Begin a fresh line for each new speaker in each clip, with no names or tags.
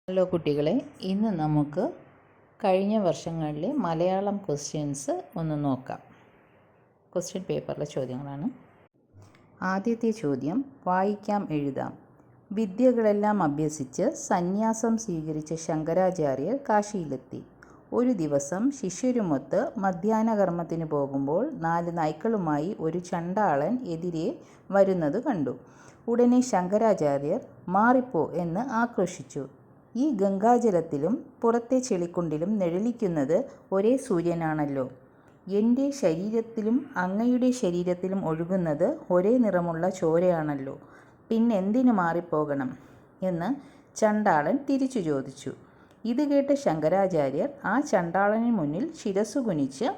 Hello കുട്ടികളെ, ഇന്ന് നമുക്ക് കഴിഞ്ഞ വർഷങ്ങളിലെ മലയാളം ക്വസ്റ്റ്യൻസ് ഒന്ന് നോക്കാം. ക്വസ്റ്റ്യൻ പേപ്പറിലെ ചോദ്യങ്ങളാണ്. ആദ്യത്തെ ചോദ്യം, വായിക്കാം എഴുതാം. വിദ്യകളെല്ലാം അഭ്യസിച്ച് സന്യാസം സ്വീകരിച്ച ശങ്കരാചാര്യർ കാശിയിലെത്തി. ഒരു ദിവസം ശിഷ്യരുമൊത്ത് മധ്യാഹ്നകർമ്മത്തിന് പോകുമ്പോൾ 4 നായ്ക്കളുമായി ഒരു ചണ്ടാളൻ എതിരെ വരുന്നത് കണ്ടു. ഉടനെ ശങ്കരാചാര്യർ മാറിപ്പോ എന്ന് ആക്രോശിച്ചു. ഈ ഗംഗാജലത്തിലും പുറത്തെ ചെളിക്കുണ്ടിലും നിഴലിക്കുന്നത് ഒരേ സൂര്യനാണല്ലോ. എൻ്റെ ശരീരത്തിലും അങ്ങയുടെ ശരീരത്തിലും ഒഴുകുന്നത് ഒരേ നിറമുള്ള ചോരയാണല്ലോ. പിന്നെന്തിനു മാറിപ്പോകണം എന്ന് ചണ്ടാളൻ തിരിച്ചു ചോദിച്ചു. ഇത് കേട്ട ശങ്കരാചാര്യർ ആ ചണ്ടാളന് മുന്നിൽ ശിരസ്സു കുനിച്ച്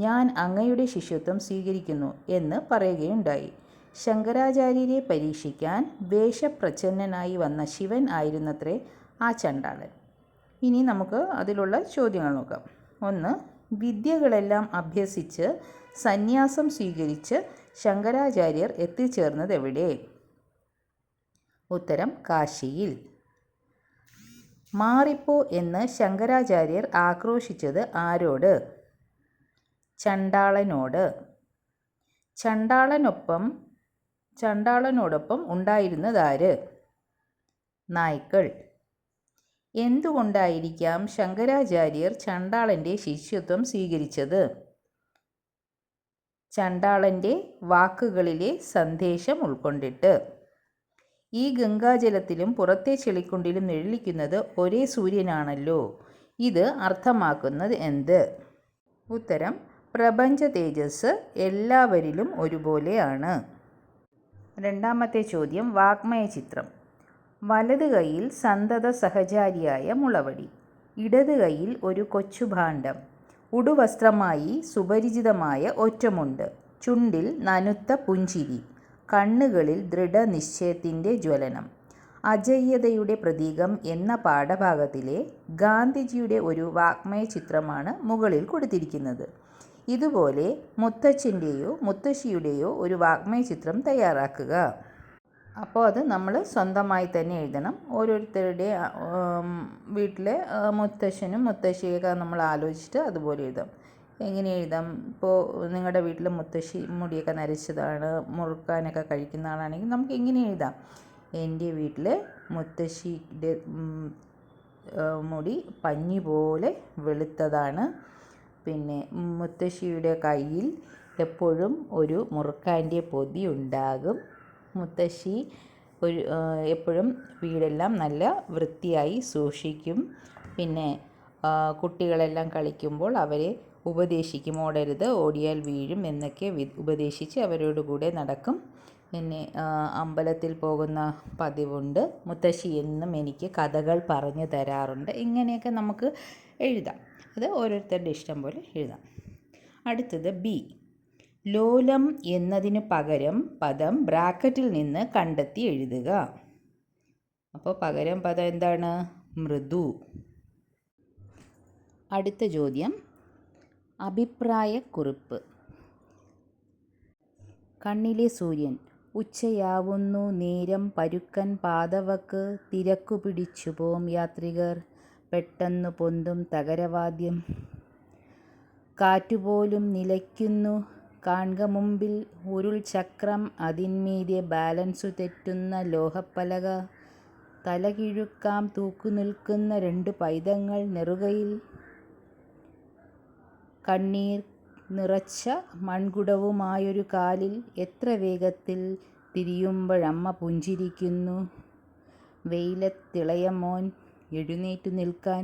ഞാൻ അങ്ങയുടെ ശിഷ്യത്വം സ്വീകരിക്കുന്നു എന്ന് പറയുകയുണ്ടായി. ശങ്കരാചാര്യരെ പരീക്ഷിക്കാൻ വേഷപ്രച്ഛന്നനായി വന്ന ശിവൻ ആയിരുന്നത്രേ ആ ചണ്ടാളൻ. ഇനി നമുക്ക് അതിലുള്ള ചോദ്യങ്ങൾ നോക്കാം. 1. വിദ്യകളെല്ലാം അഭ്യസിച്ച് സന്യാസം സ്വീകരിച്ച് ശങ്കരാചാര്യർ എത്തിച്ചേർന്നത് എവിടെ? ഉത്തരം കാശിയിൽ. മാറിപ്പോ എന്ന് ശങ്കരാചാര്യർ ആക്രോശിച്ചത് ആരോട്? ചണ്ടാളനോട്. ചണ്ടാളനോടൊപ്പം ഉണ്ടായിരുന്നതാര്? നായ്ക്കൾ. എന്തുകൊണ്ടായിരിക്കാം ശങ്കരാചാര്യർ ചണ്ടാളൻ്റെ ശിഷ്യത്വം സ്വീകരിച്ചത്? ചണ്ടാളൻ്റെ വാക്കുകളിലെ സന്ദേശം ഉൾക്കൊണ്ടിട്ട്. ഈ ഗംഗാജലത്തിലും പുറത്തെ ചെളിക്കുണ്ടിലും നിഴലിക്കുന്നത് ഒരേ സൂര്യനാണല്ലോ. ഇത് അർത്ഥമാക്കുന്നത് എന്ത്? ഉത്തരം പ്രപഞ്ച തേജസ് എല്ലാവരിലും ഒരുപോലെയാണ്. രണ്ടാമത്തെ ചോദ്യം, വാഗ്മയ ചിത്രം. വലത് കൈയിൽ സന്തത സഹചാരിയായ മുളവടി, ഇടത് കൈയിൽ ഒരു കൊച്ചുഭാണ്ഡം, ഉടുവസ്ത്രമായി സുപരിചിതമായ ഒറ്റമുണ്ട്, ചുണ്ടിൽ നനുത്ത പുഞ്ചിരി, കണ്ണുകളിൽ ദൃഢനിശ്ചയത്തിൻ്റെ ജ്വലനം. അജയ്യതയുടെ പ്രതീകം എന്ന പാഠഭാഗത്തിലെ ഗാന്ധിജിയുടെ ഒരു വാഗ്മയ ചിത്രമാണ് മുകളിൽ കൊടുത്തിരിക്കുന്നത്. ഇതുപോലെ മുത്തച്ഛൻ്റെയോ മുത്തശ്ശിയുടെയോ ഒരു വാഗ്മയ ചിത്രം തയ്യാറാക്കുക. അപ്പോൾ അത് നമ്മൾ സ്വന്തമായി തന്നെ എഴുതണം. ഓരോരുത്തരുടെ വീട്ടിലെ മുത്തശ്ശനും മുത്തശ്ശിയൊക്കെ നമ്മൾ ആലോചിച്ചിട്ട് അതുപോലെ എഴുതാം. എങ്ങനെ എഴുതാം? ഇപ്പോൾ നിങ്ങളുടെ വീട്ടിൽ മുത്തശ്ശി മുടിയൊക്കെ നരച്ചതാണ്, മുറുക്കാനൊക്കെ കഴിക്കുന്ന ആളാണെങ്കിൽ നമുക്ക് എങ്ങനെ എഴുതാം? എൻ്റെ വീട്ടിൽ മുത്തശ്ശിയുടെ മുടി പഞ്ഞി പോലെ വെളുത്തതാണ്. പിന്നെ മുത്തശ്ശിയുടെ കയ്യിൽ എപ്പോഴും ഒരു മുറുക്കാൻ്റെ പൊതി ഉണ്ടാകും. മുത്തശ്ശി എപ്പോഴും വീടെല്ലാം നല്ല വൃത്തിയായി സൂക്ഷിക്കും. പിന്നെ കുട്ടികളെല്ലാം കളിക്കുമ്പോൾ അവരെ ഉപദേശിക്കും, ഓടരുത്, ഓടിയാൽ വീഴും എന്നൊക്കെ ഉപദേശിച്ച് അവരോട് കൂടെ നടക്കും. പിന്നെ അമ്പലത്തിൽ പോകുന്ന പതിവുണ്ട്. മുത്തശ്ശി എന്നും എനിക്ക് കഥകൾ പറഞ്ഞു തരാറുണ്ട്. ഇങ്ങനെയൊക്കെ നമുക്ക് എഴുതാം. അത് ഓരോരുത്തരുടെ ഇഷ്ടം പോലെ എഴുതാം. അടുത്തത് ബി. ലോലം എന്നതിന് പകരം പദം ബ്രാക്കറ്റിൽ നിന്ന് കണ്ടെത്തി എഴുതുക. അപ്പോൾ പകരം പദം എന്താണ്? മൃദു. അടുത്ത ചോദ്യം, അഭിപ്രായക്കുറിപ്പ്. കണ്ണിലെ സൂര്യൻ. ഉച്ചയാവുന്നു നേരം പരുക്കൻ പാതവക്ക്, തിരക്കു പിടിച്ചുപോം യാത്രികർ, പെട്ടെന്നു പൊന്തും തകരവാദ്യം, കാറ്റുപോലും നിലയ്ക്കുന്നു കാൺക മുമ്പിൽ, ഉരുൾ ചക്രം, അതിന്മീതെ ബാലൻസു തെറ്റുന്ന ലോഹപ്പലക, തലകിഴുക്കാം തൂക്കുനിൽക്കുന്ന 2 പൈതങ്ങൾ നെറുകയിൽ, കണ്ണീർ നിറച്ച മൺകുടവുമായൊരു കാലിൽ, എത്ര വേഗത്തിൽ തിരിയുമ്പോഴമ്മ പുഞ്ചിരിക്കുന്നു, വെയിലത്തിളയ മോൻ എഴുന്നേറ്റു നിൽക്കാൻ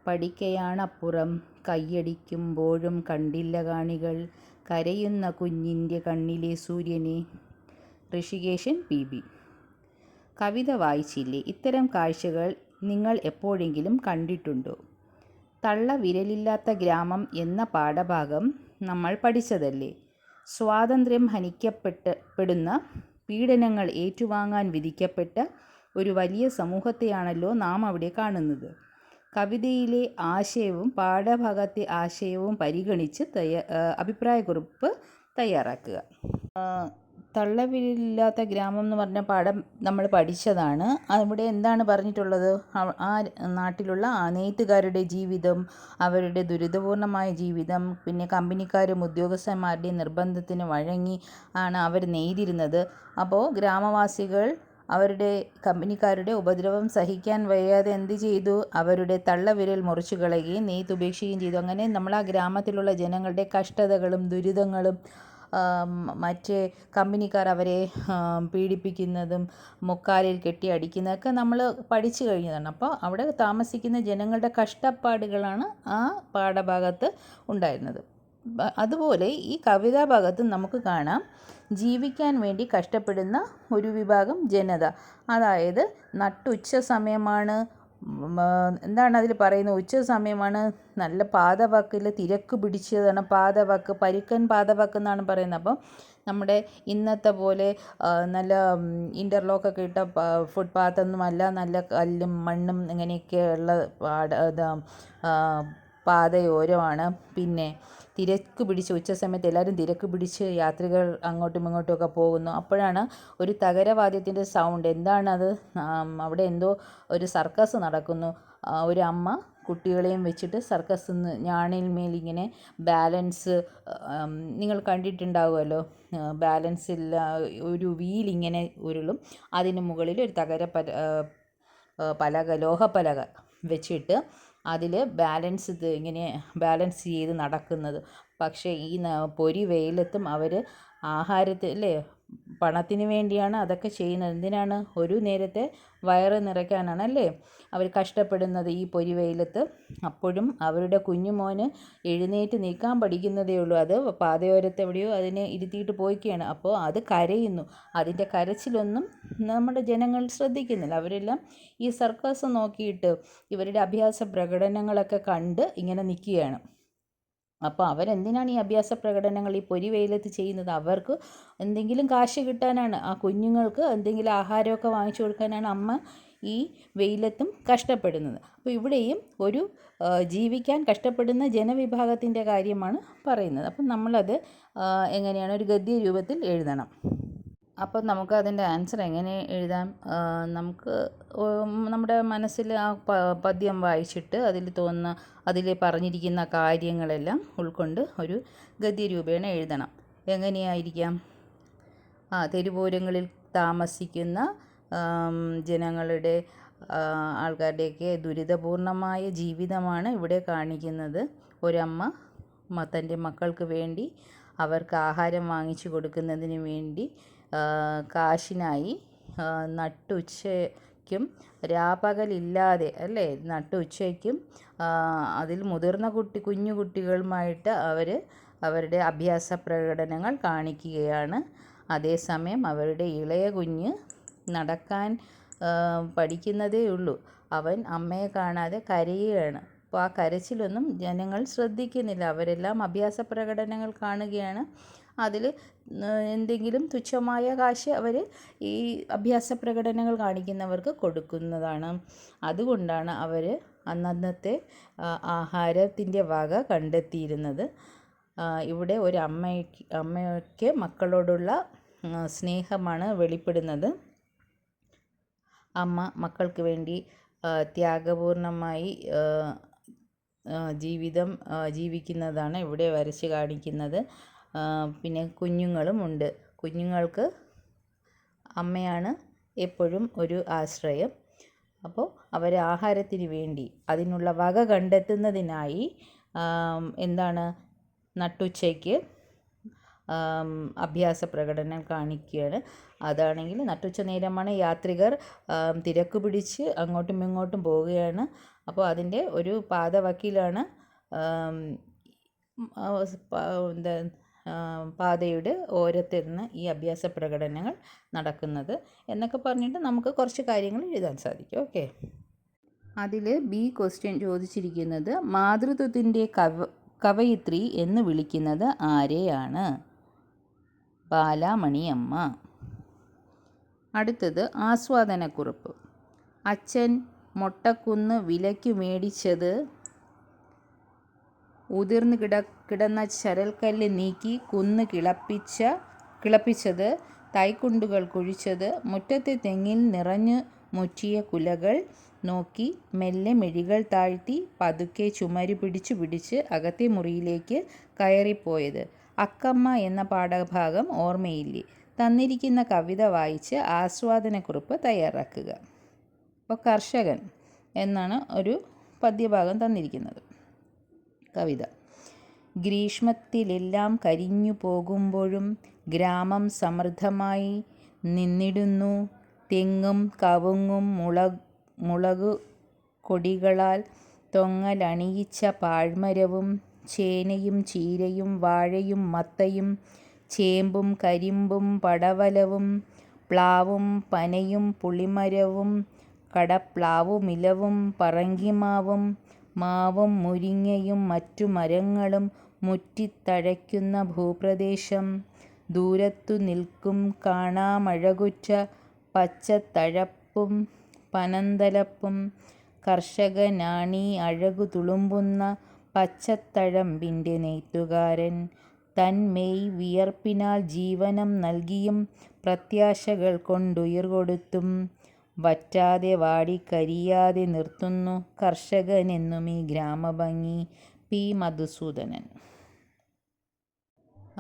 പഠിക്കയാണപ്പുറം, കയ്യടിക്കുമ്പോഴും കണ്ടില്ല കാണികൾ, കരയുന്ന കുഞ്ഞിൻ്റെ കണ്ണിലെ സൂര്യനെ. ഋഷികേശൻ PB. കവിത വായിച്ചില്ലേ? ഇത്തരം കാഴ്ചകൾ നിങ്ങൾ എപ്പോഴെങ്കിലും കണ്ടിട്ടുണ്ടോ? തള്ള വിരലില്ലാത്ത ഗ്രാമം എന്ന പാഠഭാഗം നമ്മൾ പഠിച്ചതല്ലേ? സ്വാതന്ത്ര്യം ഹനിക്കപ്പെടുന്ന, പീഡനങ്ങൾ ഏറ്റുവാങ്ങാൻ വിധിക്കപ്പെട്ട ഒരു വലിയ സമൂഹത്തെയാണല്ലോ നാം അവിടെ കാണുന്നത്. കവിതയിലെ ആശയവും പാഠഭാഗത്തെ ആശയവും പരിഗണിച്ച് അഭിപ്രായക്കുറിപ്പ് തയ്യാറാക്കുക. തള്ളവിരലില്ലാത്ത ഗ്രാമം എന്ന് പറഞ്ഞ പാഠം നമ്മൾ പഠിച്ചതാണ്. അവിടെ എന്താണ് പറഞ്ഞിട്ടുള്ളത്? ആ നാട്ടിലുള്ള ആ നെയ്ത്തുകാരുടെ ജീവിതം, അവരുടെ ദുരിതപൂർണമായ ജീവിതം, പിന്നെ കമ്പനിക്കാരും ഉദ്യോഗസ്ഥന്മാരുടെയും നിർബന്ധത്തിന് വഴങ്ങി ആണ് അവർ നെയ്തിരുന്നത്. അപ്പോൾ ഗ്രാമവാസികൾ അവരുടെ കമ്പനിക്കാരുടെ ഉപദ്രവം സഹിക്കാൻ വയ്യാതെ എന്ത് ചെയ്തു? അവരുടെ തള്ളവിരൽ മുറിച്ചു കളയുകയും നെയ്ത്ത് ഉപേക്ഷിക്കുകയും ചെയ്തു. അങ്ങനെ നമ്മൾ ആ ഗ്രാമത്തിലുള്ള ജനങ്ങളുടെ കഷ്ടതകളും ദുരിതങ്ങളും മറ്റ് കമ്പനിക്കാർ അവരെ പീഡിപ്പിക്കുന്നതും മുക്കാലിൽ കെട്ടി അടിക്കുന്നതൊക്കെ നമ്മൾ പഠിച്ചു കഴിഞ്ഞതാണ്. അപ്പോൾ അവിടെ താമസിക്കുന്ന ജനങ്ങളുടെ കഷ്ടപ്പാടുകളാണ് ആ പാഠഭാഗത്ത് ഉണ്ടായിരുന്നത്. അതുപോലെ ഈ കവിതാഭാഗത്ത് നമുക്ക് കാണാം ജീവിക്കാൻ വേണ്ടി കഷ്ടപ്പെടുന്ന ഒരു വിഭാഗം ജനത. അതായത് നട്ടുച്ച സമയമാണ്, എന്താണ് അതിൽ പറയുന്നത്? ഉച്ച സമയമാണ്, നല്ല പാതവക്കിൽ തിരക്ക് പിടിച്ചതാണ് പാതവക്ക്, പരുക്കൻ പാതവക്ക് എന്നാണ് പറയുന്നത്. അപ്പം നമ്മുടെ ഇന്നത്തെ പോലെ നല്ല ഇൻ്റർലോക്കൊക്കെ ഇട്ട ഫുട്പാത്തൊന്നുമല്ല, നല്ല കല്ലും മണ്ണും ഇങ്ങനെയൊക്കെയുള്ള പാതയോരമാണ്. പിന്നെ തിരക്ക് പിടിച്ച് ഉച്ച സമയത്ത് എല്ലാവരും തിരക്ക് പിടിച്ച് യാത്രികർ അങ്ങോട്ടും ഇങ്ങോട്ടും ഒക്കെ പോകുന്നു. അപ്പോഴാണ് ഒരു തകരവാദ്യത്തിൻ്റെ സൗണ്ട്. എന്താണത്? അവിടെ എന്തോ ഒരു സർക്കസ് നടക്കുന്നു. ഒരു അമ്മ കുട്ടികളെയും വെച്ചിട്ട് സർക്കസ് ഞാണിന്മേലിങ്ങനെ ബാലൻസ്, നിങ്ങൾ കണ്ടിട്ടുണ്ടാവുമല്ലോ, ബാലൻസ് ഇല്ല, ഒരു വീലിങ്ങനെ ഉരുളും, അതിന് മുകളിൽ ഒരു പലക, ലോഹപ്പലക വെച്ചിട്ട് അതിൽ ഇങ്ങനെ ബാലൻസ് ചെയ്ത് നടക്കുന്നത്. പക്ഷേ ഈ പൊരി വെയിലത്തും അവർ അല്ലേ, പണത്തിന് വേണ്ടിയാണ് അതൊക്കെ ചെയ്യുന്നത്. എന്തിനാണ്? ഒരു നേരത്തെ വയറ് നിറയ്ക്കാനാണ് അല്ലേ അവർ കഷ്ടപ്പെടുന്നത് ഈ പൊരി വെയിലത്ത്. അപ്പോഴും അവരുടെ കുഞ്ഞുമോന് എഴുന്നേറ്റ് നിൽക്കാൻ പഠിക്കുന്നതേ ഉള്ളൂ. അത് പാതയോരത്ത് എവിടെയോ അതിനെ ഇരുത്തിയിട്ട് പോയിക്കുകയാണ്. അപ്പോൾ അത് കരയുന്നു. അതിൻ്റെ കരച്ചിലൊന്നും നമ്മുടെ ജനങ്ങൾ ശ്രദ്ധിക്കുന്നില്ല. അവരെല്ലാം ഈ സർക്കസ് നോക്കിയിട്ട് ഇവരുടെ അഭ്യാസ പ്രകടനങ്ങളൊക്കെ കണ്ട് ഇങ്ങനെ നിൽക്കുകയാണ്. അപ്പോൾ അവരെന്തിനാണ് ഈ അഭ്യാസ പ്രകടനങ്ങൾ ഈ പൊരി വെയിലത്ത് ചെയ്യുന്നത്? അവർക്ക് എന്തെങ്കിലും കാശ് കിട്ടാനാണ്. ആ കുഞ്ഞുങ്ങൾക്ക് എന്തെങ്കിലും ആഹാരമൊക്കെ വാങ്ങിച്ചു കൊടുക്കാനാണ് അമ്മ ഈ വെയിലത്തും കഷ്ടപ്പെടുന്നത്. അപ്പോൾ ഇവിടെയും ഒരു ജീവിക്കാൻ കഷ്ടപ്പെടുന്ന ജനവിഭാഗത്തിൻ്റെ കാര്യമാണ് പറയുന്നത്. അപ്പം നമ്മളത് എങ്ങനെയാണ് ഒരു ഗദ്യ രൂപത്തിൽ എഴുതണം. അപ്പോൾ നമുക്ക് അതിൻ്റെ ആൻസർ എങ്ങനെ എഴുതാം? നമുക്ക് നമ്മുടെ മനസ്സിൽ ആ പദ്യം വായിച്ചിട്ട് അതിൽ പറഞ്ഞിരിക്കുന്ന കാര്യങ്ങളെല്ലാം ഉൾക്കൊണ്ട് ഒരു ഗദ്യരൂപേണ എഴുതണം. എങ്ങനെയായിരിക്കാം? തെരുവോരങ്ങളിൽ താമസിക്കുന്ന ജനങ്ങളുടെ ആൾക്കാരുടെയൊക്കെ ദുരിതപൂർണമായ ജീവിതമാണ് ഇവിടെ കാണിക്കുന്നത്. ഒരമ്മ തൻ്റെ മക്കൾക്ക് വേണ്ടി അവർക്ക് ആഹാരം വാങ്ങിച്ചു കൊടുക്കുന്നതിന് വേണ്ടി കാശിനായി നട്ടുച്ചയ്ക്കും രാപകലില്ലാതെ അല്ലേ, നട്ടുച്ചയ്ക്കും അതിൽ മുതിർന്ന കുഞ്ഞു കുട്ടികളുമായിട്ട് അവരുടെ അഭ്യാസ പ്രകടനങ്ങൾ കാണിക്കുകയാണ്. അതേസമയം അവരുടെ ഇളയ കുഞ്ഞ് നടക്കാൻ പഠിക്കുന്നതേ ഉള്ളൂ. അവൻ അമ്മയെ കാണാതെ കരയുകയാണ്. അപ്പോൾ ആ കരച്ചിലൊന്നും ജനങ്ങൾ ശ്രദ്ധിക്കുന്നില്ല. അവരെല്ലാം അഭ്യാസ പ്രകടനങ്ങൾ കാണുകയാണ്. അതിൽ എന്തെങ്കിലും തുച്ഛമായ കാശ് അവർ ഈ അഭ്യാസ പ്രകടനങ്ങൾ കാണിക്കുന്നവർക്ക് കൊടുക്കുന്നതാണ്. അതുകൊണ്ടാണ് അവർ അന്നന്നത്തെ ആഹാരത്തിൻ്റെ വക കണ്ടെത്തിയിരുന്നത്. ഇവിടെ ഒരു അമ്മയ്ക്ക് മക്കളോടുള്ള സ്നേഹമാണ് വെളിപ്പെടുന്നത്. അമ്മ മക്കൾക്ക് വേണ്ടി ത്യാഗപൂർണമായി ജീവിക്കുന്നതാണ് ഇവിടെ വരച്ച് കാണിക്കുന്നത്. പിന്നെ കുഞ്ഞുങ്ങളും ഉണ്ട്. കുഞ്ഞുങ്ങൾക്ക് അമ്മയാണ് എപ്പോഴും ഒരു ആശ്രയം. അപ്പോൾ അവർ ആഹാരത്തിന് വേണ്ടി അതിനുള്ള വക കണ്ടെത്തുന്നതിനായി എന്താണ്, നട്ടുച്ചയ്ക്ക് അഭ്യാസ പ്രകടനം കാണിക്കുകയാണ്. അതാണെങ്കിൽ നട്ടുച്ച നേരമാണ്, യാത്രികർ തിരക്ക് പിടിച്ച് അങ്ങോട്ടും ഇങ്ങോട്ടും പോവുകയാണ്. അപ്പോൾ അതിൻ്റെ ഒരു പാതവക്കിലാണ് പാതയുടെ ഓരത്തിരുന്ന് ഈ അഭ്യാസ പ്രകടനങ്ങൾ നടക്കുന്നത് എന്നൊക്കെ പറഞ്ഞിട്ട് നമുക്ക് കുറച്ച് കാര്യങ്ങൾ എഴുതാൻ സാധിക്കും. ഓക്കെ, അതിൽ ബി ക്വസ്റ്റ്യൻ ചോദിച്ചിരിക്കുന്നത് മാതൃത്വത്തിൻ്റെ കവയിത്രി എന്ന് വിളിക്കുന്നത് ആരെയാണ്? ബാലാമണിയമ്മ. അടുത്തത് ആസ്വാദനക്കുറിപ്പ്. അച്ഛൻ മൊട്ടക്കുന്ന് വിലയ്ക്ക് മേടിച്ചത് ഉതിർന്ന് കിടന്ന ചരൽക്കല്ല് നീക്കി കുന്ന് കിളപ്പിച്ചത് തൈക്കുണ്ടുകൾ കുഴിച്ചത്, മുറ്റത്തെ തെങ്ങിൽ നിറഞ്ഞു മുറ്റിയ കുലകൾ നോക്കി മെല്ലെ മിഴികൾ താഴ്ത്തി പതുക്കെ ചുമരു പിടിച്ചു പിടിച്ച് അകത്തെ മുറിയിലേക്ക് കയറിപ്പോയത്. അക്കമ്മ എന്ന പാഠഭാഗം ഓർമ്മയില്ലേ? തന്നിരിക്കുന്ന കവിത വായിച്ച് ആസ്വാദനക്കുറിപ്പ് തയ്യാറാക്കുക. അപ്പോൾ കർഷകൻ എന്നാണ് ഒരു പദ്യഭാഗം തന്നിരിക്കുന്നത്. കവിത: ഗ്രീഷ്മത്തിലെല്ലാം കരിഞ്ഞു പോകുമ്പോഴും ഗ്രാമം സമൃദ്ധമായി നിന്നിടുന്നു. തെങ്ങും കവുങ്ങും മുളകു കൊടികളാൽ തൊങ്ങലണിയിച്ച പാഴ്മരവും ചേനയും ചീരയും വാഴയും മത്തയും ചേമ്പും കരിമ്പും പടവലവും പ്ലാവും പനയും പുളിമരവും കടപ്ലാവുമിലവും പറങ്കിമാവും മാവും മുരിങ്ങയും മറ്റു മരങ്ങളും മുറ്റിത്തഴയ്ക്കുന്ന ഭൂപ്രദേശം. ദൂരത്തു നിൽക്കും കാണാമഴകുറ്റ പച്ചത്തഴപ്പും പനന്തലപ്പും. കർഷകനാണീ അഴകു തുളുമ്പുന്ന പച്ചത്തഴമ്പിൻ്റെ നെയ്ത്തുകാരൻ. തൻ മെയ് വിയർപ്പിനാൽ ജീവനം നൽകിയും പ്രത്യാശകൾ കൊണ്ടുയിർ കൊടുത്തും വറ്റാതെ വാടിക്കരിയാതെ നിർത്തുന്നു കർഷകനെന്നുമീ ഗ്രാമഭംഗി. പി. മധുസൂദനൻ.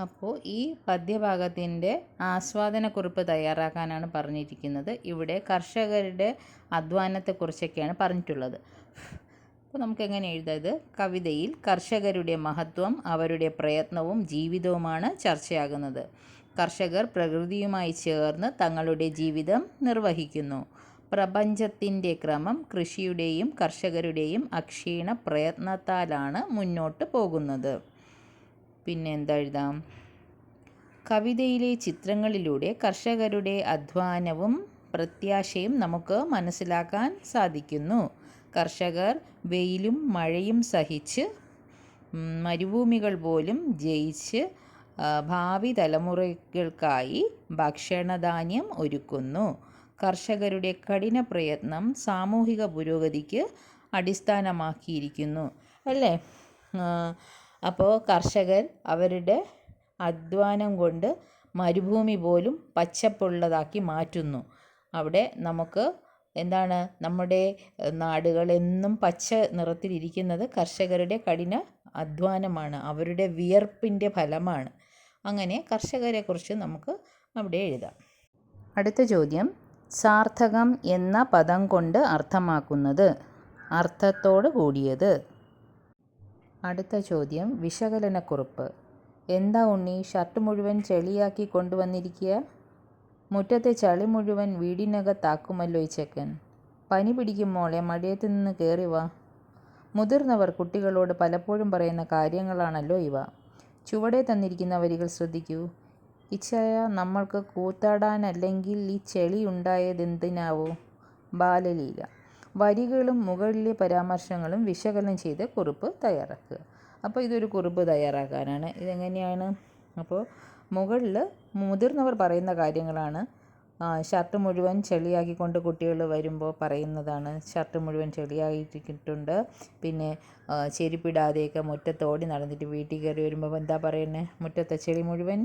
അപ്പോൾ ഈ പദ്യഭാഗത്തിൻ്റെ ആസ്വാദനക്കുറിപ്പ് തയ്യാറാക്കാനാണ് പറഞ്ഞിരിക്കുന്നത്. ഇവിടെ കർഷകരുടെ അധ്വാനത്തെക്കുറിച്ചൊക്കെയാണ് പറഞ്ഞിട്ടുള്ളത്. അപ്പോൾ നമുക്ക് എങ്ങനെ എഴുതാത്? കവിതയിൽ കർഷകരുടെ മഹത്വം, അവരുടെ പ്രയത്നവും ജീവിതവുമാണ് ചർച്ചയാകുന്നത്. കർഷകർ പ്രകൃതിയുമായി ചേർന്ന് തങ്ങളുടെ ജീവിതം നിർവഹിക്കുന്നു. പ്രപഞ്ചത്തിൻ്റെ ക്രമം കൃഷിയുടെയും കർഷകരുടെയും അക്ഷീണ പ്രയത്നത്താലാണ് മുന്നോട്ട് പോകുന്നത്. പിന്നെ എന്തെഴുതാം? കവിതയിലെ ചിത്രങ്ങളിലൂടെ കർഷകരുടെ അധ്വാനവും പ്രത്യാശയും നമുക്ക് മനസ്സിലാക്കാൻ സാധിക്കുന്നു. കർഷകർ വെയിലും മഴയും സഹിച്ച് മരുഭൂമികൾ പോലും ജയിച്ച് ഭാവി തലമുറകൾക്കായി ഭക്ഷണധാന്യം ഒരുക്കുന്നു. കർഷകരുടെ കഠിന പ്രയത്നം സാമൂഹിക പുരോഗതിക്ക് അടിസ്ഥാനമാക്കിയിരിക്കുന്നു. അല്ലേ? അപ്പോൾ കർഷകർ അവരുടെ അധ്വാനം കൊണ്ട് മരുഭൂമി പോലും പച്ചപ്പുള്ളതാക്കി മാറ്റുന്നു. അവിടെ നമുക്ക് എന്താണ്, നമ്മുടെ നാടുകളെന്നും പച്ച നിറത്തിലിരിക്കുന്നത് കർഷകരുടെ കഠിന അധ്വാനമാണ്, അവരുടെ വിയർപ്പിൻ്റെ ഫലമാണ്. അങ്ങനെ കർഷകരെക്കുറിച്ച് നമുക്ക് അവിടെ എഴുതാം. അടുത്ത ചോദ്യം: സാർത്ഥകം എന്ന പദം കൊണ്ട് അർത്ഥമാക്കുന്നത്? അർത്ഥത്തോട് കൂടിയത്. അടുത്ത ചോദ്യം വിശകലനക്കുറിപ്പ്. എന്താ ഉണ്ണി, ഷർട്ട് മുഴുവൻ ചെളിയാക്കി കൊണ്ടുവന്നിരിക്കുക? മുറ്റത്തെ ചളി മുഴുവൻ വീടിനകത്താക്കുമല്ലോ ഈ ചെക്കൻ. പനി പിടിക്കും മോളെ, മഴയത്ത് നിന്ന് കയറി വാ. മുതിർന്നവർ കുട്ടികളോട് പലപ്പോഴും പറയുന്ന കാര്യങ്ങളാണല്ലോ ഇവ. ചുവടെ തന്നിരിക്കുന്ന വരികൾ ശ്രദ്ധിക്കൂ. ഇച്ഛായ നമ്മൾക്ക് കൂത്താടാനല്ലെങ്കിൽ ഈ ചെളി ഉണ്ടായതെന്തിനാവോ? ബാലലീല. വരികളും മുകളിലെ പരാമർശങ്ങളും വിശകലനം ചെയ്ത് കുറിപ്പ് തയ്യാറാക്കുക. അപ്പോൾ ഇതൊരു കുറിപ്പ് തയ്യാറാക്കാനാണ്. ഇതെങ്ങനെയാണ്? അപ്പോൾ മുകളിൽ മുതിർന്നവർ പറയുന്ന കാര്യങ്ങളാണ്. ഷർട്ട് മുഴുവൻ ചെളിയാക്കിക്കൊണ്ട് കുട്ടികൾ വരുമ്പോൾ പറയുന്നതാണ്. ഷർട്ട് മുഴുവൻ ചെളിയാക്കിയിട്ടുണ്ട്. പിന്നെ ചെരുപ്പിടാതെയൊക്കെ മുറ്റത്തോടി നടന്നിട്ട് വീട്ടിൽ കയറി വരുമ്പോൾ എന്താ പറയുന്നത്? മുറ്റത്തെ ചെളി മുഴുവൻ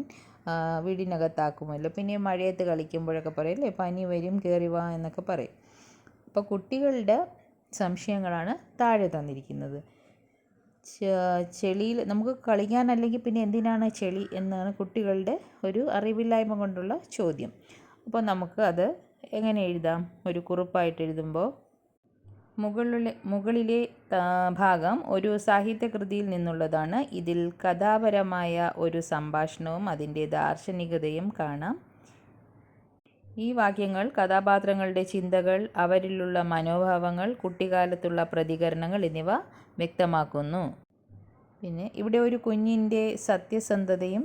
വീടിനകത്താക്കുമല്ലോ. പിന്നെ മഴയത്ത് കളിക്കുമ്പോഴൊക്കെ പറയില്ലേ, പനി വരും കയറി വാ എന്നൊക്കെ പറയും. അപ്പോൾ കുട്ടികളുടെ സംശയങ്ങളാണ് താഴെ തന്നിരിക്കുന്നത്. ചെളിയിൽ നമുക്ക് കളിക്കാനല്ലെങ്കിൽ പിന്നെ എന്തിനാണ് ചെളി എന്നാണ് കുട്ടികളുടെ ഒരു അറിവില്ലായ്മ കൊണ്ടുള്ള ചോദ്യം. അപ്പോൾ നമുക്ക് അത് എങ്ങനെ എഴുതാം? ഒരു കുറിപ്പായിട്ട് എഴുതുമ്പോൾ മുകളിലെ ഭാഗം ഒരു സാഹിത്യകൃതിയിൽ നിന്നുള്ളതാണ്. ഇതിൽ കഥാപരമായ ഒരു സംഭാഷണവും അതിൻ്റെ ദാർശനികതയും കാണാം. ഈ വാക്യങ്ങൾ കഥാപാത്രങ്ങളുടെ ചിന്തകൾ, അവരിലുള്ള മനോഭാവങ്ങൾ, കുട്ടിക്കാലത്തുള്ള പ്രതികരണങ്ങൾ എന്നിവ വ്യക്തമാക്കുന്നു. പിന്നെ ഇവിടെ ഒരു കുഞ്ഞിൻ്റെ സത്യസന്ധതയും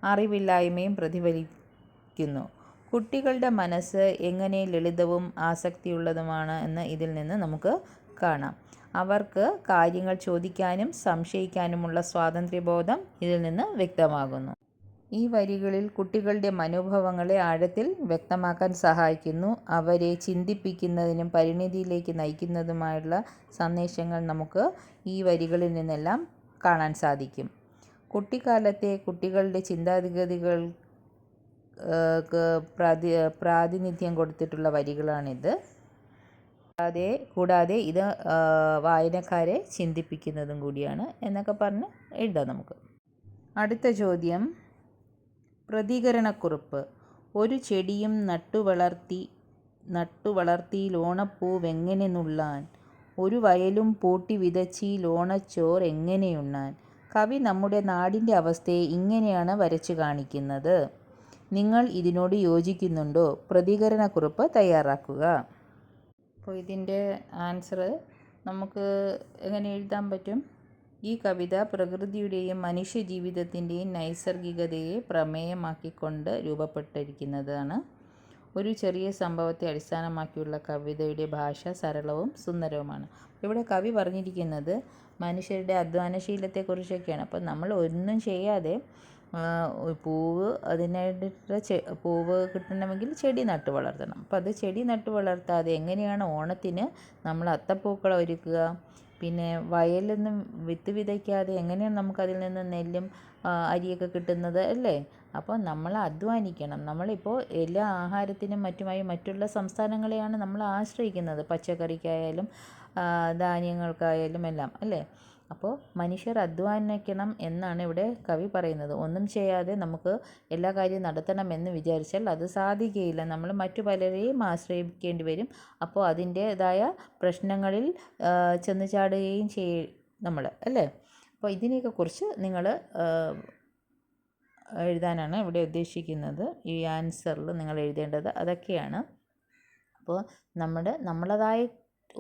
അറിവില്ലായ്മയും പ്രതിഫലിക്കുന്നു. കുട്ടികളുടെ മനസ്സ് എങ്ങനെ ലളിതവും ആസക്തിയുള്ളതുമാണ് എന്ന് ഇതിൽ നിന്ന് നമുക്ക് കാണാം. അവർക്ക് കാര്യങ്ങൾ ചോദിക്കാനും സംശയിക്കാനുമുള്ള സ്വാതന്ത്ര്യബോധം ഇതിൽ നിന്ന് വ്യക്തമാകുന്നു. ഈ വരികളിൽ കുട്ടികളുടെ മനോഭാവങ്ങളെ ആഴത്തിൽ വ്യക്തമാക്കാൻ സഹായിക്കുന്നു. അവരെ ചിന്തിപ്പിക്കുന്നതിനും പരിണിതിയിലേക്ക് നയിക്കുന്നതുമായുള്ള സന്ദേശങ്ങൾ നമുക്ക് ഈ വരികളിൽ നിന്നെല്ലാം കാണാൻ സാധിക്കും. കുട്ടിക്കാലത്തെ കുട്ടികളുടെ ചിന്താഗതികൾ പ്രാതിനിധ്യം കൊടുത്തിട്ടുള്ള വരികളാണിത്. കൂടാതെ ഇത് വായനക്കാരെ ചിന്തിപ്പിക്കുന്നതും കൂടിയാണ് എന്നൊക്കെ പറഞ്ഞ് എഴുതാം നമുക്ക്. അടുത്ത ചോദ്യം, പ്രതികരണക്കുറിപ്പ്. ഒരു ചെടിയും നട്ടുവളർത്തിയിലോണപ്പൂവെങ്ങനെ നുള്ളാൻ, ഒരു വയലും പൂട്ടി വിതച്ചിലോണച്ചോർ എങ്ങനെയുണ്ണാൻ. കവി നമ്മുടെ നാടിൻ്റെ അവസ്ഥയെ ഇങ്ങനെയാണ് വരച്ചു കാണിക്കുന്നത്. നിങ്ങൾ ഇതിനോട് യോജിക്കുന്നുണ്ടോ? പ്രതികരണക്കുറിപ്പ് തയ്യാറാക്കുക. അപ്പോൾ ഇതിൻ്റെ ആൻസർ നമുക്ക് എങ്ങനെ എഴുതാൻ പറ്റും? ഈ കവിത പ്രകൃതിയുടെയും മനുഷ്യജീവിതത്തിൻ്റെയും നൈസർഗികതയെ പ്രമേയമാക്കിക്കൊണ്ട് രൂപപ്പെട്ടിരിക്കുന്നതാണ്. ഒരു ചെറിയ സംഭവത്തെ അടിസ്ഥാനമാക്കിയുള്ള കവിതയുടെ ഭാഷ സരളവും സുന്ദരവുമാണ്. ഇവിടെ കവി പറഞ്ഞിരിക്കുന്നത് മനുഷ്യരുടെ അധ്വാനശീലത്തെക്കുറിച്ചൊക്കെയാണ്. അപ്പോൾ നമ്മൾ ഒന്നും ചെയ്യാതെ പൂവ് പൂവ് കിട്ടണമെങ്കിൽ ചെടി നട്ടു വളർത്തണം. അപ്പോൾ അത് ചെടി നട്ടു വളർത്താതെ എങ്ങനെയാണ് ഓണത്തിന് നമ്മൾ അത്തപ്പൂക്കളം ഒരുക്കുക, പിന്നെ വയലിൽ നിന്നും വിത്ത് വിതയ്ക്കാതെ എങ്ങനെയാണ് നമുക്കതിൽ നിന്ന് നെല്ലും അരിയൊക്കെ കിട്ടുന്നത് അല്ലേ? അപ്പോൾ നമ്മൾ അധ്വാനിക്കണം. നമ്മളിപ്പോൾ എല്ലാ ആഹാരത്തിനും മറ്റുമായി മറ്റുള്ള സംസ്ഥാനങ്ങളെയാണ് നമ്മൾ ആശ്രയിക്കുന്നത്, പച്ചക്കറിക്കായാലും ധാന്യങ്ങൾക്കായാലും എല്ലാം അല്ലേ? അപ്പോൾ മനുഷ്യർ അധ്വാനിക്കണം എന്നാണ് ഇവിടെ കവി പറയുന്നത്. ഒന്നും ചെയ്യാതെ നമുക്ക് എല്ലാ കാര്യവും നടത്തണമെന്ന് വിചാരിച്ചാൽ അത് സാധിക്കുകയില്ല. നമ്മൾ മറ്റു പലരെയും ആശ്രയിക്കേണ്ടി വരും. അപ്പോൾ അതിൻ്റേതായ പ്രശ്നങ്ങളിൽ ചെന്ന് ചാടുകയും നമ്മൾ അല്ലേ? അപ്പോൾ ഇതിനെയൊക്കെ കുറിച്ച് നിങ്ങൾ എഴുതാനാണ് ഇവിടെ ഉദ്ദേശിക്കുന്നത്. ഈ ആൻസറിൽ നിങ്ങൾ എഴുതേണ്ടത് അതൊക്കെയാണ്. അപ്പോൾ നമ്മളതായ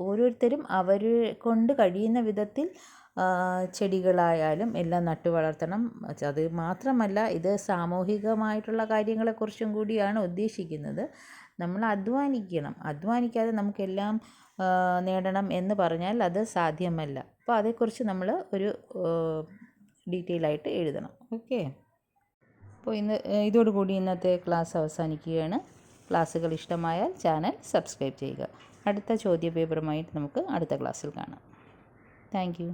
ഓരോരുത്തരും അവർ കൊണ്ട് കഴിയുന്ന വിധത്തിൽ ചെടികളായാലും എല്ലാം നട്ടു വളർത്തണം. അത് മാത്രമല്ല, ഇത് സാമൂഹികമായിട്ടുള്ള കാര്യങ്ങളെക്കുറിച്ചും കൂടിയാണ് ഉദ്ദേശിക്കുന്നത്. നമ്മൾ അധ്വാനിക്കാതെ നമുക്കെല്ലാം നേടണം എന്ന് പറഞ്ഞാൽ അത് സാധ്യമല്ല. അപ്പോൾ അതേക്കുറിച്ച് നമ്മൾ ഒരു ഡീറ്റെയിൽ ആയിട്ട് എഴുതണം. ഓക്കെ. അപ്പോൾ ഇതോടുകൂടി ഇന്നത്തെ ക്ലാസ് അവസാനിക്കുകയാണ്. ക്ലാസ്സുകൾ ഇഷ്ടമായാൽ ചാനൽ സബ്സ്ക്രൈബ് ചെയ്യുക. അടുത്ത ചോദ്യപേപ്പറുമായിട്ട് നമുക്ക് അടുത്ത ക്ലാസ്സിൽ കാണാം. Thank you.